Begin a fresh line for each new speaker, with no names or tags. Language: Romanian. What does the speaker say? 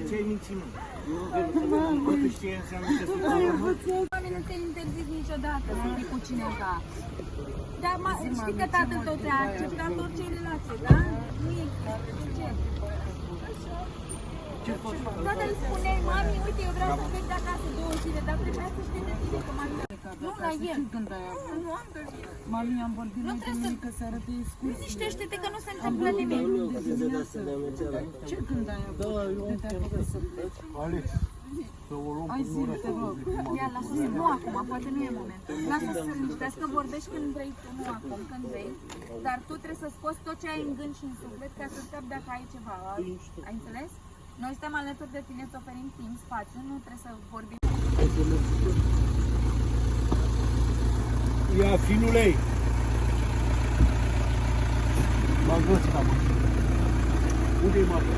Ce-ai mințit, mă? Totuși ce înseamnă că sunt
Oamenii nu te interzic niciodată să fii cu cineva. Dar știi că tatăl tău ți-a acceptat orice relație, da? Nu există. De ce? Da, dar îi spuneai, mami, uite, eu vreau să plec de acasă 2 zile, dar trebuia să știi de tine că mami... Nu, la el. Nu am dormit.
Mami, am vorbit noi duminică seara de excursie.
Liniștește-te că nu se întâmplă nimic.
Ce când ai avut? Te-ai făcut să pleci?
Alex, să o luăm
Hai zi, te rog.
Ia, lasă-să, nu acum, poate nu e momentul. Lasă să liniștească, vorbești când vrei tu, nu acum, când vrei. Dar tu trebuie să scoți tot ce ai în gând și în suflet ca să scapi dacă ai ceva. Ai înțeles? Noi suntem alături de tine, îți oferim timp, spațiu, nu trebuie să vorbim.
Ia, finulei! M-am găsit, mă. Unde-i mapă?